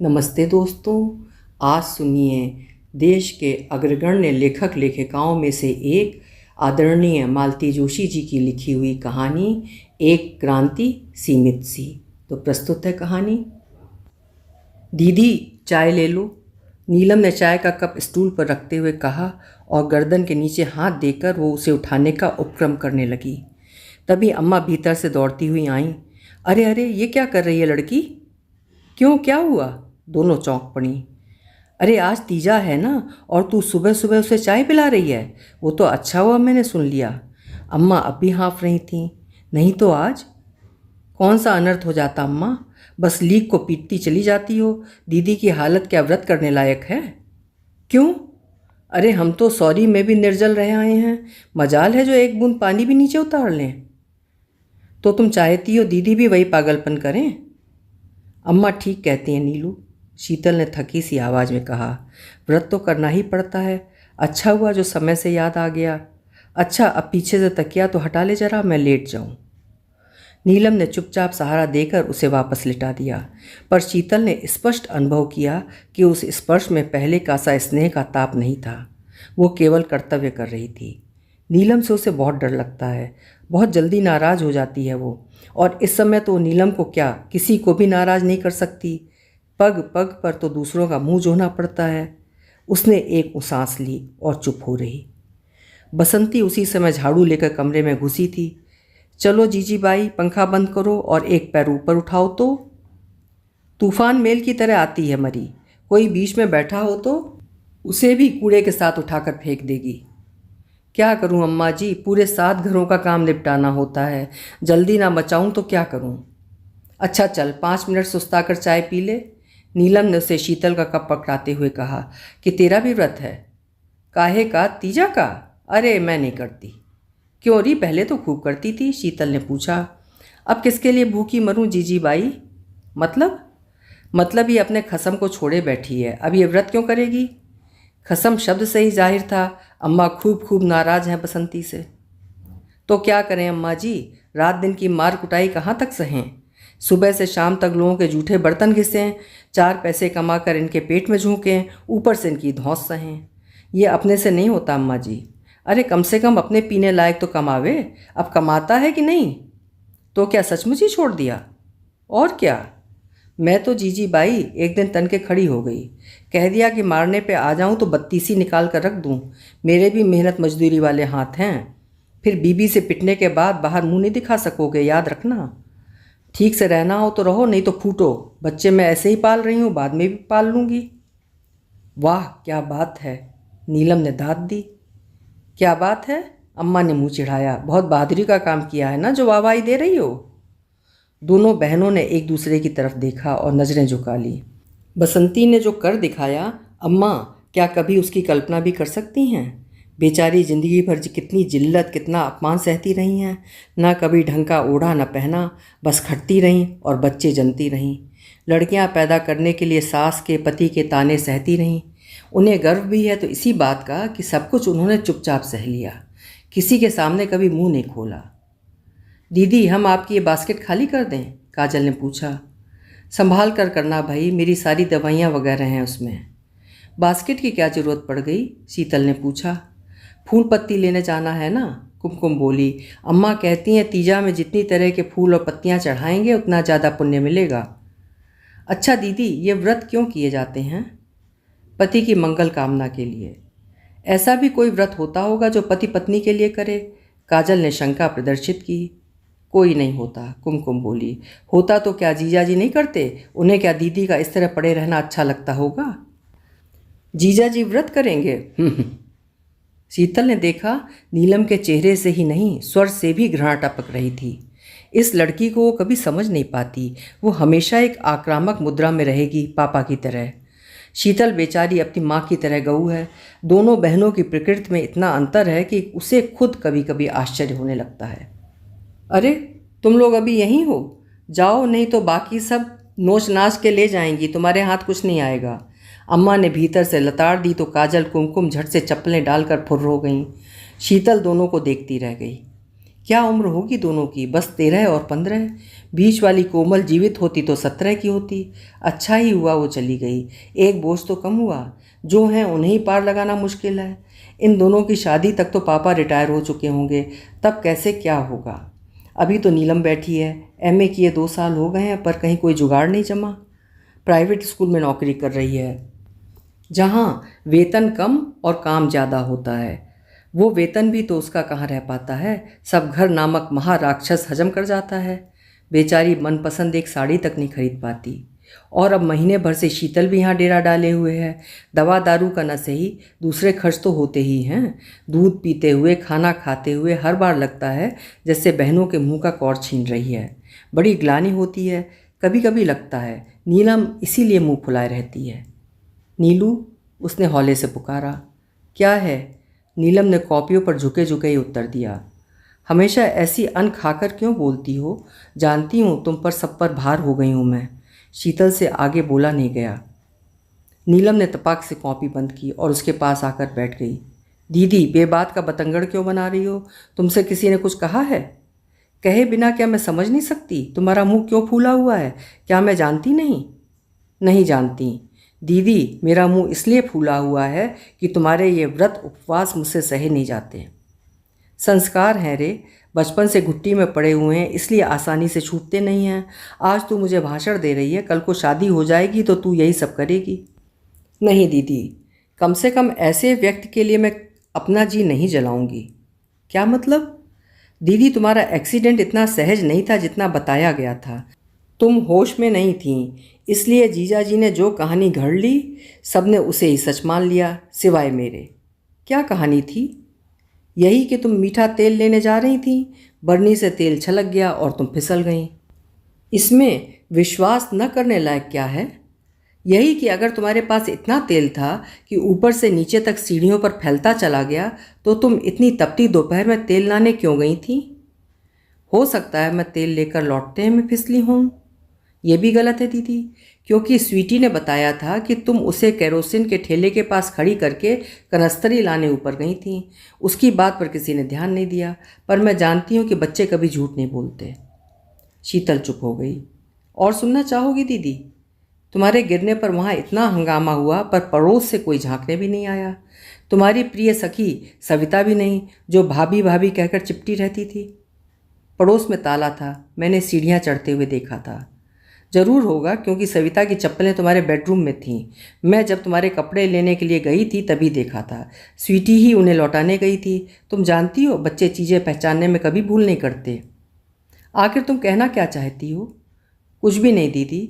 नमस्ते दोस्तों। आज सुनिए देश के अग्रगण्य लेखक लेखिकाओं में से एक आदरणीय मालती जोशी जी की लिखी हुई कहानी एक क्रांति सीमित सी। तो प्रस्तुत है कहानी। दीदी चाय ले लो, नीलम ने चाय का कप स्टूल पर रखते हुए कहा और गर्दन के नीचे हाथ देकर वो उसे उठाने का उपक्रम करने लगी। तभी अम्मा भीतर से दौड़ती हुई आईं। अरे अरे, ये क्या कर रही है लड़की? क्यों, क्या हुआ? दोनों चौंक पड़ी। अरे आज तीजा है ना, और तू सुबह सुबह उसे चाय पिला रही है? वो तो अच्छा हुआ मैंने सुन लिया। अम्मा अब भी हाँफ रही थीं। नहीं तो आज कौन सा अनर्थ हो जाता अम्मा? बस लीक को पीटती चली जाती हो। दीदी की हालत क्या व्रत करने लायक है? क्यों? अरे हम तो सॉरी में भी निर्जल रहे आए हैं। मजाल है जो एक बूंद पानी भी नीचे उतार लें। तो तुम चाहती हो दीदी भी वही पागलपन करें? अम्मा ठीक कहती हैं नीलू, शीतल ने थकी सी आवाज़ में कहा। व्रत तो करना ही पड़ता है। अच्छा हुआ जो समय से याद आ गया। अच्छा अब पीछे से तकिया तो हटा ले जरा, मैं लेट जाऊं। नीलम ने चुपचाप सहारा देकर उसे वापस लिटा दिया, पर शीतल ने स्पष्ट अनुभव किया कि उस स्पर्श में पहले का सा स्नेह का ताप नहीं था। वो केवल कर्तव्य कर रही थी। नीलम से उसे बहुत डर लगता है, बहुत जल्दी नाराज़ हो जाती है वो, और इस समय तो नीलम को क्या किसी को भी नाराज़ नहीं कर सकती। पग पग पर तो दूसरों का मुंह जोना पड़ता है। उसने एक सांस ली और चुप हो रही। बसंती उसी समय झाड़ू लेकर कमरे में घुसी थी। चलो जीजी बाई, पंखा बंद करो और एक पैर ऊपर उठाओ तो। तूफान मेल की तरह आती है मरी, कोई बीच में बैठा हो तो उसे भी कूड़े के साथ उठाकर फेंक देगी। क्या करूं अम्मा जी, पूरे 7 घरों का काम निपटाना होता है। जल्दी ना मचाऊं तो क्या करूं? अच्छा चल 5 मिनट सुस्ता कर चाय पी ले। नीलम ने उसे शीतल का कप पकड़ाते हुए कहा कि तेरा भी व्रत है। काहे का? तीजा का? अरे मैं नहीं करती। क्यों री, पहले तो खूब करती थी, शीतल ने पूछा। अब किसके लिए भूखी मरूं जीजी बाई? मतलब ये अपने खसम को छोड़े बैठी है, अब ये व्रत क्यों करेगी? खसम शब्द से ही जाहिर था अम्मा खूब खूब नाराज हैं बसंती से। तो क्या करें अम्मा जी, रात दिन की मार कुटाई कहाँ तक सहें? सुबह से शाम तक लोगों के जूठे बर्तन घिसें, 4 पैसे कमाकर इनके पेट में झोंकें, ऊपर से इनकी धौंस सहें। ये अपने से नहीं होता अम्मा जी। अरे कम से कम अपने पीने लायक तो कमावे। अब कमाता है कि नहीं? तो क्या सचमुच ही छोड़ दिया? और क्या, मैं तो जीजी बाई एक दिन तन के खड़ी हो गई। कह दिया कि मारने पे आ जाऊं तो बत्तीसी निकाल कर रख दूं। मेरे भी मेहनत मजदूरी वाले हाथ हैं। फिर बीबी से पिटने के बाद बाहर मुंह नहीं दिखा सकोगे, याद रखना। ठीक से रहना हो तो रहो, नहीं तो फूटो। बच्चे मैं ऐसे ही पाल रही हूँ, बाद में भी पाल लूँगी। वाह क्या बात है, नीलम ने दाद दी। क्या बात है? अम्मा ने मुंह चिढ़ाया। बहुत बहादुरी का काम किया है ना जो वाहवाही दे रही हो। दोनों बहनों ने एक दूसरे की तरफ देखा और नज़रें झुका ली। बसंती ने जो कर दिखाया, अम्मा क्या कभी उसकी कल्पना भी कर सकती हैं? बेचारी जिंदगी भर कितनी जिल्लत, कितना अपमान सहती रही हैं। ना कभी ढंग का ओढ़ा न पहना, बस खटती रहीं और बच्चे जनती रहीं। लड़कियां पैदा करने के लिए सास के पति के ताने सहती रहीं। उन्हें गर्व भी है तो इसी बात का कि सब कुछ उन्होंने चुपचाप सह लिया, किसी के सामने कभी मुंह नहीं खोला। दीदी हम आपकी ये बास्केट खाली कर दें? काजल ने पूछा। संभाल कर करना भाई, मेरी सारी दवाइयाँ वगैरह हैं उसमें। बास्केट की क्या ज़रूरत पड़ गई? शीतल ने पूछा। फूल पत्ती लेने जाना है ना, कुमकुम बोली। अम्मा कहती हैं तीजा में जितनी तरह के फूल और पत्तियाँ चढ़ाएंगे उतना ज़्यादा पुण्य मिलेगा। अच्छा दीदी, ये व्रत क्यों किए जाते हैं? पति की मंगल कामना के लिए। ऐसा भी कोई व्रत होता होगा जो पति पत्नी के लिए करे? काजल ने शंका प्रदर्शित की। कोई नहीं होता, कुमकुम बोली। होता तो क्या जीजा जी नहीं करते? उन्हें क्या दीदी का इस तरह पड़े रहना अच्छा लगता होगा? जीजा जी व्रत करेंगे? शीतल ने देखा नीलम के चेहरे से ही नहीं, स्वर से भी घृणा टपक रही थी। इस लड़की को वो कभी समझ नहीं पाती। वो हमेशा एक आक्रामक मुद्रा में रहेगी, पापा की तरह। शीतल बेचारी अपनी माँ की तरह गऊ है। दोनों बहनों की प्रकृति में इतना अंतर है कि उसे खुद कभी कभी आश्चर्य होने लगता है। अरे तुम लोग अभी यहीं हो? जाओ, नहीं तो बाकी सब नोच नाच के ले जाएंगी, तुम्हारे हाथ कुछ नहीं आएगा। अम्मा ने भीतर से लताड़ दी तो काजल कुमकुम झट से चप्पलें डालकर फुर्र हो गईं। शीतल दोनों को देखती रह गई। क्या उम्र होगी दोनों की? बस 13 और 15। बीच वाली कोमल जीवित होती तो 17 की होती। अच्छा ही हुआ वो चली गई, एक बोझ तो कम हुआ। जो हैं उन्हें ही पार लगाना मुश्किल है। इन दोनों की शादी तक तो पापा रिटायर हो चुके होंगे, तब कैसे क्या होगा। अभी तो नीलम बैठी है, एमए किए 2 साल हो गए हैं, पर कहीं कोई जुगाड़ नहीं जमा। प्राइवेट स्कूल में नौकरी कर रही है, जहाँ वेतन कम और काम ज़्यादा होता है। वो वेतन भी तो उसका कहाँ रह पाता है, सब घर नामक महाराक्षस हजम कर जाता है। बेचारी मनपसंद एक साड़ी तक नहीं खरीद पाती। और अब महीने भर से शीतल भी यहाँ डेरा डाले हुए है। दवा दारू का न सही, दूसरे खर्च तो होते ही हैं। दूध पीते हुए, खाना खाते हुए हर बार लगता है जैसे बहनों के मुंह का कौर छीन रही है। बड़ी ग्लानि होती है। कभी कभी लगता है नीलम इसीलिए मुंह फुलाए रहती है। नीलू, उसने हौले से पुकारा। क्या है? नीलम ने कॉपियों पर झुके झुके ही उत्तर दिया। हमेशा ऐसी अन्न खाकर क्यों बोलती हो? जानती हूँ तुम पर सब पर भार हो गई हूँ मैं। शीतल से आगे बोला नहीं गया। नीलम ने तपाक से कॉपी बंद की और उसके पास आकर बैठ गई। दीदी, बेबात का बतंगड़ क्यों बना रही हो? तुमसे किसी ने कुछ कहा है? कहे बिना क्या मैं समझ नहीं सकती? तुम्हारा मुंह क्यों फूला हुआ है? क्या मैं जानती नहीं? नहीं जानती दीदी, मेरा मुंह इसलिए फूला हुआ है कि तुम्हारे ये व्रत उपवास मुझसे सहे नहीं जाते। संस्कार हैं रे, बचपन से घुट्टी में पड़े हुए हैं, इसलिए आसानी से छूटते नहीं हैं। आज तू मुझे भाषण दे रही है, कल को शादी हो जाएगी तो तू यही सब करेगी। नहीं दीदी, कम से कम ऐसे व्यक्ति के लिए मैं अपना जी नहीं जलाऊंगी। क्या मतलब? दीदी, तुम्हारा एक्सीडेंट इतना सहज नहीं था जितना बताया गया था। तुम होश में नहीं थीं, इसलिए जीजा जी ने जो कहानी घड़ ली, सबने उसे ही सच मान लिया, सिवाय मेरे। क्या कहानी थी? यही कि तुम मीठा तेल लेने जा रही थीं, बरनी से तेल छलक गया और तुम फिसल गईं। इसमें विश्वास न करने लायक क्या है? यही कि अगर तुम्हारे पास इतना तेल था कि ऊपर से नीचे तक सीढ़ियों पर फैलता चला गया, तो तुम इतनी तपती दोपहर में तेल लाने क्यों गई थी? हो सकता है मैं तेल लेकर लौटते में फिसली हूँ। ये भी गलत है दीदी, क्योंकि स्वीटी ने बताया था कि तुम उसे केरोसिन के ठेले के पास खड़ी करके कनस्तरी लाने ऊपर गई थी। उसकी बात पर किसी ने ध्यान नहीं दिया, पर मैं जानती हूँ कि बच्चे कभी झूठ नहीं बोलते। शीतल चुप हो गई। और सुनना चाहोगी दीदी? तुम्हारे गिरने पर वहाँ इतना हंगामा हुआ, पर पड़ोस से कोई झांकने भी नहीं आया। तुम्हारी प्रिय सखी सविता भी नहीं, जो भाभी भाभी कहकर चिपटी रहती थी। पड़ोस में ताला था, मैंने सीढ़ियाँ चढ़ते हुए देखा था। जरूर होगा, क्योंकि सविता की चप्पलें तुम्हारे बेडरूम में थीं। मैं जब तुम्हारे कपड़े लेने के लिए गई थी तभी देखा था। स्वीटी ही उन्हें लौटाने गई थी। तुम जानती हो, बच्चे चीज़ें पहचानने में कभी भूल नहीं करते। आखिर तुम कहना क्या चाहती हो? कुछ भी नहीं दीदी,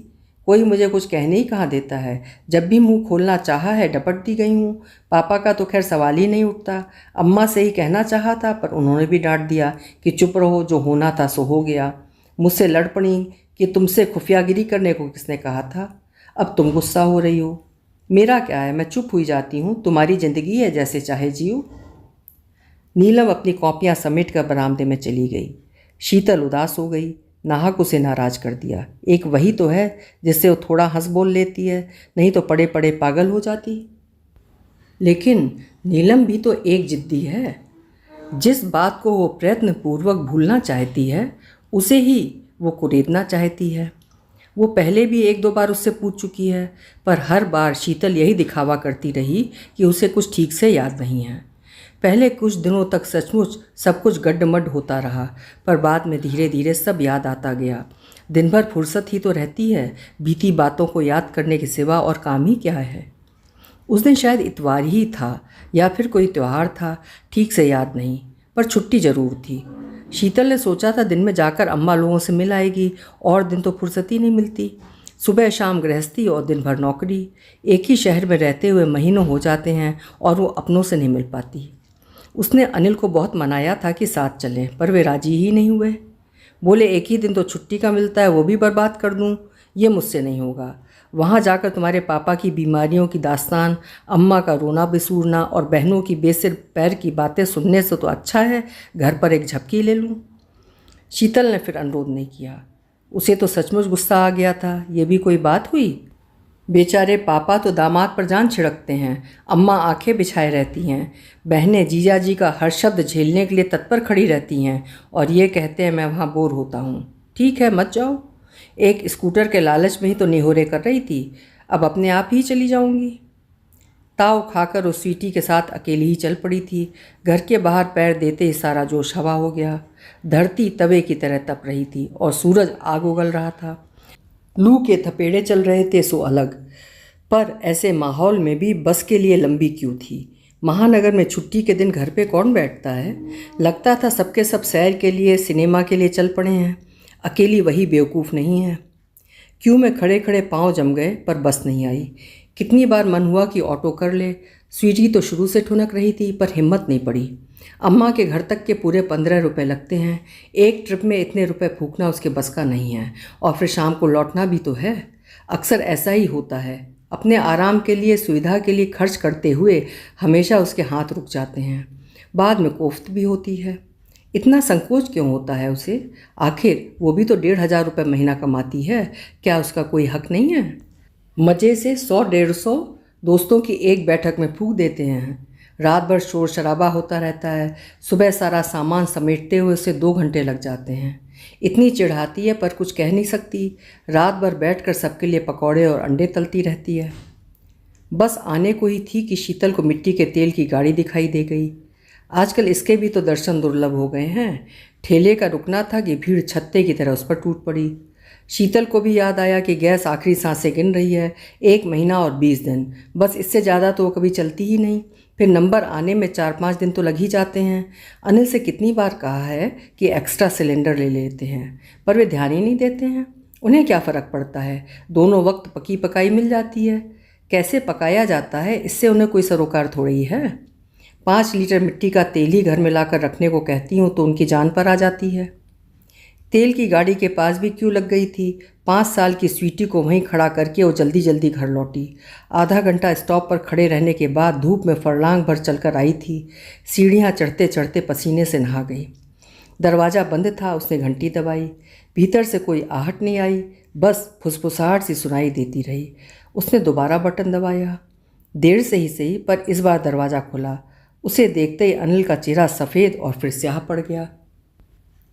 कोई मुझे कुछ कहने ही कहाँ देता है। जब भी मुंह खोलना चाहा है डपट दी गई हूँ। पापा का तो खैर सवाल ही नहीं उठता। अम्मा से ही कहना चाहा था, पर उन्होंने भी डांट दिया कि चुप रहो, जो होना था सो हो गया। मुझसे लड़ पड़ी कि तुमसे खुफियागिरी करने को किसने कहा था। अब तुम गुस्सा हो रही हो। मेरा क्या है, मैं चुप हुई जाती हूँ। तुम्हारी ज़िंदगी है, जैसे चाहे जियो। नीलम अपनी कॉपियाँ समेट कर बरामदे में चली गई। शीतल उदास हो गई। नाहक उसे नाराज कर दिया। एक वही तो है जिससे वो थोड़ा हंस बोल लेती है, नहीं तो पड़े पड़े पागल हो जाती। लेकिन नीलम भी तो एक जिद्दी है। जिस बात को वो प्रयत्नपूर्वक भूलना चाहती है, उसे ही वो कुरेदना चाहती है। वो पहले भी 1-2 बार उससे पूछ चुकी है, पर हर बार शीतल यही दिखावा करती रही कि उसे कुछ ठीक से याद नहीं है। पहले कुछ दिनों तक सचमुच सब कुछ गड्ढमड्ढ होता रहा, पर बाद में धीरे धीरे सब याद आता गया। दिन भर फुर्सत ही तो रहती है, बीती बातों को याद करने के सिवा और काम ही क्या है। उस दिन शायद इतवार ही था या फिर कोई त्यौहार था, ठीक से याद नहीं, पर छुट्टी ज़रूर थी। शीतल ने सोचा था दिन में जाकर अम्मा लोगों से मिल आएगी, और दिन तो फुर्सत ही नहीं मिलती। सुबह शाम गृहस्थी और दिन भर नौकरी। एक ही शहर में रहते हुए महीनों हो जाते हैं और वो अपनों से नहीं मिल पाती। उसने अनिल को बहुत मनाया था कि साथ चलें, पर वे राजी ही नहीं हुए। बोले एक ही दिन तो छुट्टी का मिलता है, वो भी बर्बाद कर दूँ। ये मुझसे नहीं होगा। वहाँ जाकर तुम्हारे पापा की बीमारियों की दास्तान, अम्मा का रोना बिसूरना और बहनों की बेसिर पैर की बातें सुनने से तो अच्छा है घर पर एक झपकी ले लूँ। शीतल ने फिर अनुरोध नहीं किया। उसे तो सचमुच गुस्सा आ गया था। ये भी कोई बात हुई? बेचारे पापा तो दामाद पर जान छिड़कते हैं, अम्मा आंखें बिछाए रहती हैं, बहनें जीजाजी का हर शब्द झेलने के लिए तत्पर खड़ी रहती हैं, और ये कहते हैं मैं वहाँ बोर होता हूँ। ठीक है, मत जाओ। एक स्कूटर के लालच में ही तो निहोरे कर रही थी, अब अपने आप ही चली जाऊंगी। ताव खाकर उस स्वीटी के साथ अकेली ही चल पड़ी थी। घर के बाहर पैर देते ही सारा जोश हवा हो गया। धरती तवे की तरह तप रही थी और सूरज आग उगल रहा था। लू के थपेड़े चल रहे थे सो अलग, पर ऐसे माहौल में भी बस के लिए लंबी क्यू थी। महानगर में छुट्टी के दिन घर पे कौन बैठता है। लगता था सबके सब सैर के लिए, सिनेमा के लिए चल पड़े हैं। अकेली वही बेवकूफ़ नहीं है। क्यू में खड़े खड़े पाँव जम गए, पर बस नहीं आई। कितनी बार मन हुआ कि ऑटो कर ले। स्वीटी तो शुरू से ठुनक रही थी, पर हिम्मत नहीं पड़ी। अम्मा के घर तक के पूरे 15 रुपये लगते हैं। एक ट्रिप में इतने रुपए फूकना उसके बस का नहीं है, और फिर शाम को लौटना भी तो है। अक्सर ऐसा ही होता है, अपने आराम के लिए, सुविधा के लिए खर्च करते हुए हमेशा उसके हाथ रुक जाते हैं। बाद में कोफ्त भी होती है। इतना संकोच क्यों होता है उसे? आखिर वो भी तो 1,500 रुपये महीना कमाती है, क्या उसका कोई हक नहीं है? मज़े से 100-150 दोस्तों की एक बैठक में फूंक देते हैं। रात भर शोर शराबा होता रहता है। सुबह सारा सामान समेटते हुए उसे 2 घंटे लग जाते हैं। इतनी चिढ़ाती है, पर कुछ कह नहीं सकती। रात भर बैठकर सबके लिए पकौड़े और अंडे तलती रहती है। बस आने को ही थी कि शीतल को मिट्टी के तेल की गाड़ी दिखाई दे गई। आजकल इसके भी तो दर्शन दुर्लभ हो गए हैं। ठेले का रुकना था कि भीड़ छत्ते की तरह उस पर टूट पड़ी। शीतल को भी याद आया कि गैस आखिरी सांसें गिन रही है। 1 महीना और 20 दिन, बस इससे ज़्यादा तो वो कभी चलती ही नहीं। फिर नंबर आने में 4-5 दिन तो लग ही जाते हैं। अनिल से कितनी बार कहा है कि एक्स्ट्रा सिलेंडर ले लेते हैं, पर वे ध्यान ही नहीं देते हैं। उन्हें क्या फ़र्क पड़ता है, दोनों वक्त पकी पकाई मिल जाती है। कैसे पकाया जाता है इससे उन्हें कोई सरोकार थोड़ी है। 5 लीटर मिट्टी का तेल ही घर में लाकर रखने को कहती हूँ तो उनकी जान पर आ जाती है। तेल की गाड़ी के पास भी क्यों लग गई थी। 5 साल की स्वीटी को वहीं खड़ा करके वो जल्दी जल्दी घर लौटी। आधा घंटा स्टॉप पर खड़े रहने के बाद धूप में फरलांग भर चलकर आई थी। सीढ़ियाँ चढ़ते चढ़ते पसीने से नहा गई। दरवाज़ा बंद था, उसने घंटी दबाई। भीतर से कोई आहट नहीं आई, बस फुसफुसाहट सी सुनाई देती रही। उसने दोबारा बटन दबाया। देर से ही सही, पर इस बार दरवाज़ा खुला। उसे देखते ही अनिल का चेहरा सफ़ेद और फिर स्याह पड़ गया।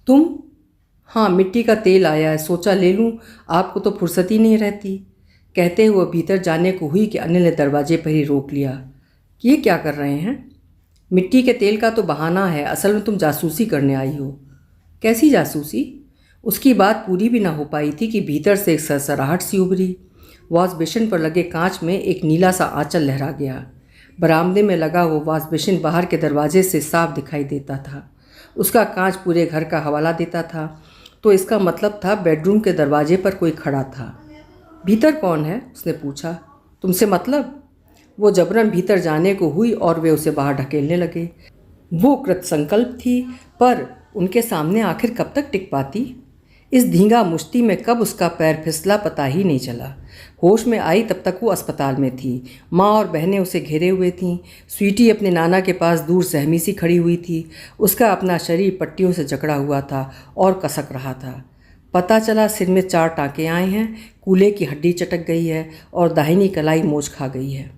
तुम? हाँ, मिट्टी का तेल आया है, सोचा ले लूँ, आपको तो फुर्सत ही नहीं रहती। कहते हुए भीतर जाने को हुई कि अनिल ने दरवाजे पर ही रोक लिया। कि ये क्या कर रहे हैं? मिट्टी के तेल का तो बहाना है, असल में तुम जासूसी करने आई हो। कैसी जासूसी? उसकी बात पूरी भी ना हो पाई थी कि भीतर से एक सरसराहट सी उभरी। वॉश बेसिन पर लगे कांच में एक नीला सा आंचल लहरा गया। बरामदे में लगा वो वॉश बेसिन बाहर के दरवाजे से साफ दिखाई देता था। उसका कांच पूरे घर का हवाला देता था, तो इसका मतलब था बेडरूम के दरवाजे पर कोई खड़ा था। भीतर कौन है? उसने पूछा। तुमसे मतलब? वो जबरन भीतर जाने को हुई और वे उसे बाहर ढकेलने लगे। वो कृतसंकल्प थी, पर उनके सामने आखिर कब तक टिक पाती। इस धींगा मुश्ती में कब उसका पैर फिसला पता ही नहीं चला। होश में आई तब तक वो अस्पताल में थी। माँ और बहनें उसे घेरे हुए थीं। स्वीटी अपने नाना के पास दूर सहमी सी खड़ी हुई थी। उसका अपना शरीर पट्टियों से जकड़ा हुआ था और कसक रहा था। पता चला सिर में 4 टाँके आए हैं, कूल्हे की हड्डी चटक गई है और दाहिनी कलाई मोच खा गई है।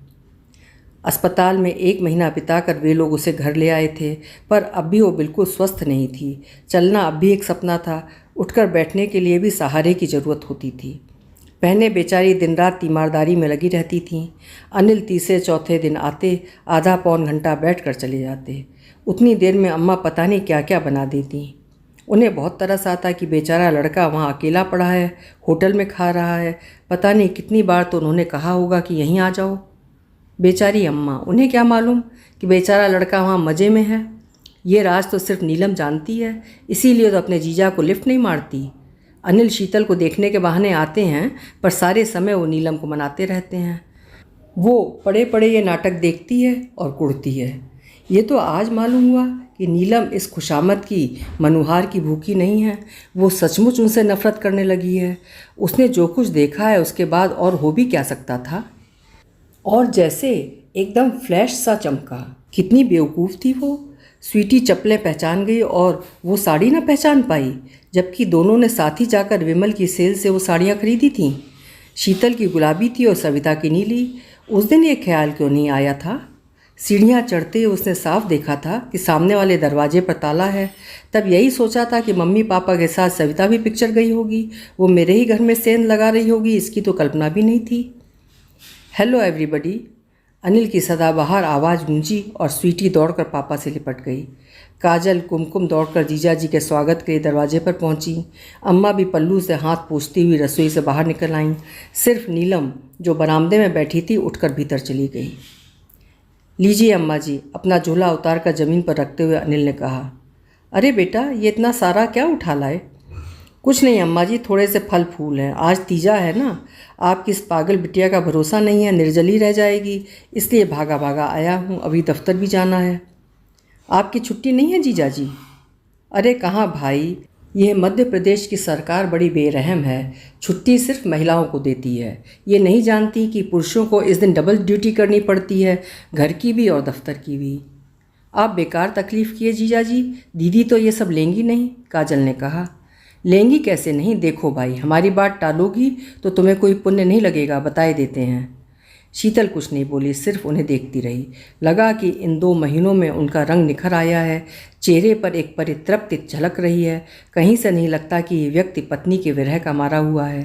अस्पताल में 1 महीना बिताकर वे लोग उसे घर ले आए थे, पर अब भी वो बिल्कुल स्वस्थ नहीं थी। चलना अब भी एक सपना था। उठकर बैठने के लिए भी सहारे की ज़रूरत होती थी। बहनें बेचारी दिन रात तीमारदारी में लगी रहती थीं। अनिल तीसरे चौथे दिन आते, आधा पौन घंटा बैठ कर चले जाते। उतनी देर में अम्मा पता नहीं क्या क्या बना देती। उन्हें बहुत तरस आता कि बेचारा लड़का वहाँ अकेला पड़ा है, होटल में खा रहा है। पता नहीं कितनी बार तो उन्होंने कहा होगा कि यहीं आ जाओ। बेचारी अम्मा, उन्हें क्या मालूम कि बेचारा लड़का वहाँ मज़े में है। ये राज तो सिर्फ नीलम जानती है, इसीलिए तो अपने जीजा को लिफ्ट नहीं मारती। अनिल शीतल को देखने के बहाने आते हैं, पर सारे समय वो नीलम को मनाते रहते हैं। वो पड़े पड़े ये नाटक देखती है और कुढ़ती है। ये तो आज मालूम हुआ कि नीलम इस खुशामद की, मनुहार की भूखी नहीं है। वो सचमुच उनसे नफरत करने लगी है। उसने जो कुछ देखा है उसके बाद और हो भी क्या सकता था। और जैसे एकदम फ्लैश सा चमका। कितनी बेवकूफ़ थी वो। स्वीटी चप्पलें पहचान गई और वो साड़ी ना पहचान पाई, जबकि दोनों ने साथ ही जाकर विमल की सेल से वो साड़ियाँ खरीदी थीं। शीतल की गुलाबी थी और सविता की नीली। उस दिन ये ख्याल क्यों नहीं आया था? सीढ़ियाँ चढ़ते उसने साफ देखा था कि सामने वाले दरवाजे पर ताला है। तब यही सोचा था कि मम्मी पापा के साथ सविता भी पिक्चर गई होगी, वो मेरे ही घर में सेंध लगा रही होगी, इसकी तो कल्पना भी नहीं थी। हेलो एवरीबडी, अनिल की सदाबहार आवाज़ गूंजी और स्वीटी दौड़कर पापा से लिपट गई। काजल कुमकुम दौड़कर जीजा जी के स्वागत के लिए दरवाजे पर पहुंची। अम्मा भी पल्लू से हाथ पोंछती हुई रसोई से बाहर निकल आईं। सिर्फ नीलम जो बरामदे में बैठी थी उठकर भीतर चली गई। लीजिए अम्मा जी, अपना झोला उतार कर ज़मीन पर रखते हुए अनिल ने कहा। अरे बेटा, ये इतना सारा क्या उठा लाए? कुछ नहीं अम्मा जी, थोड़े से फल फूल हैं, आज तीजा है ना। आपकी इस पागल बिटिया का भरोसा नहीं है, निर्जली रह जाएगी, इसलिए भागा भागा आया हूँ, अभी दफ्तर भी जाना है। आपकी छुट्टी नहीं है जीजा जी? अरे कहाँ भाई, ये मध्य प्रदेश की सरकार बड़ी बेरहम है, छुट्टी सिर्फ महिलाओं को देती है। ये नहीं जानती कि पुरुषों को इस दिन डबल ड्यूटी करनी पड़ती है, घर की भी और दफ्तर की भी। आप बेकार तकलीफ़ किए जीजा जी, दीदी तो ये सब लेंगी नहीं, काजल ने कहा। लेंगी कैसे नहीं, देखो भाई, हमारी बात टालोगी तो तुम्हें कोई पुण्य नहीं लगेगा, बताए देते हैं। शीतल कुछ नहीं बोली, सिर्फ उन्हें देखती रही। लगा कि इन 2 महीनों में उनका रंग निखर आया है, चेहरे पर एक परितृप्ति झलक रही है। कहीं से नहीं लगता कि ये व्यक्ति पत्नी के विरह का मारा हुआ है।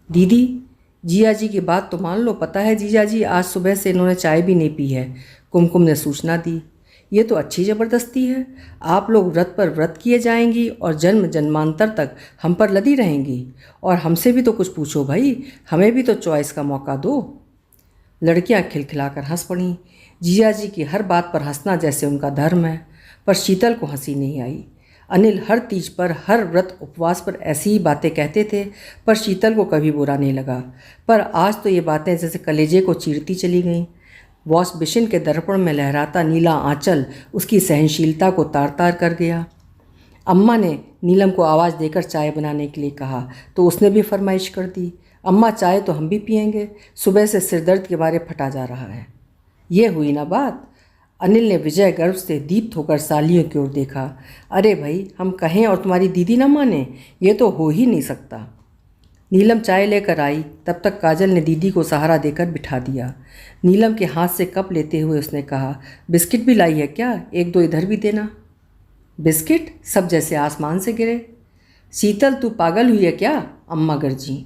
दीदी, जिया जी की बात तो मान लो, पता है जीजा जी, आज सुबह से इन्होंने चाय भी नहीं पी है, कुमकुम ने सूचना दी। ये तो अच्छी ज़बरदस्ती है, आप लोग व्रत पर व्रत किए जाएंगी और जन्म जन्मांतर तक हम पर लदी रहेंगी। और हमसे भी तो कुछ पूछो भाई, हमें भी तो चॉइस का मौका दो। लड़कियां खिलखिलाकर हंस पड़ीं। जिया जी की हर बात पर हंसना जैसे उनका धर्म है, पर शीतल को हंसी नहीं आई। अनिल हर तीज पर, हर व्रत उपवास पर ऐसी ही बातें कहते थे, पर शीतल को कभी बुरा नहीं लगा। पर आज तो ये बातें जैसे कलेजे को चीरती चली गईं। वॉश बेसिन के दर्पण में लहराता नीला आंचल उसकी सहनशीलता को तार तार कर गया। अम्मा ने नीलम को आवाज़ देकर चाय बनाने के लिए कहा तो उसने भी फरमाइश कर दी। अम्मा, चाय तो हम भी पियेंगे, सुबह से सिरदर्द के बारे फटा जा रहा है। ये हुई ना बात। अनिल ने विजय गर्व से दीप्त होकर सालियों की ओर देखा। अरे भाई, हम कहें और तुम्हारी दीदी ना माने, ये तो हो ही नहीं सकता। नीलम चाय लेकर आई, तब तक काजल ने दीदी को सहारा देकर बिठा दिया। नीलम के हाथ से कप लेते हुए उसने कहा, बिस्किट भी लाई है क्या? 1-2 इधर भी देना। बिस्किट? सब जैसे आसमान से गिरे। शीतल, तू पागल हुई है क्या? अम्मा गरजी।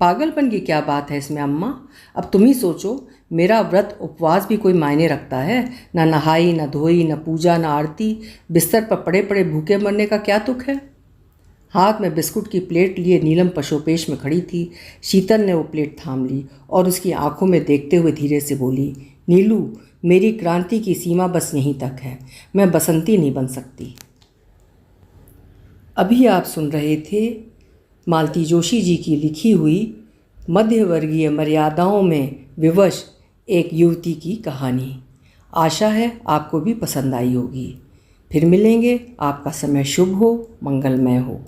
पागलपन की क्या बात है इसमें अम्मा? अब तुम ही सोचो, मेरा व्रत उपवास भी कोई मायने रखता है? ना नहाई, ना धोई, ना पूजा, ना आरती, बिस्तर पर पड़े पड़े भूखे मरने का क्या तुक है? हाथ में बिस्कुट की प्लेट लिए नीलम पशोपेश में खड़ी थी। शीतल ने वो प्लेट थाम ली और उसकी आंखों में देखते हुए धीरे से बोली, नीलू, मेरी क्रांति की सीमा बस यहीं तक है, मैं बसंती नहीं बन सकती। अभी आप सुन रहे थे मालती जोशी जी की लिखी हुई मध्यवर्गीय मर्यादाओं में विवश एक युवती की कहानी। आशा है आपको भी पसंद आई होगी। फिर मिलेंगे। आपका समय शुभ हो, मंगलमय हो।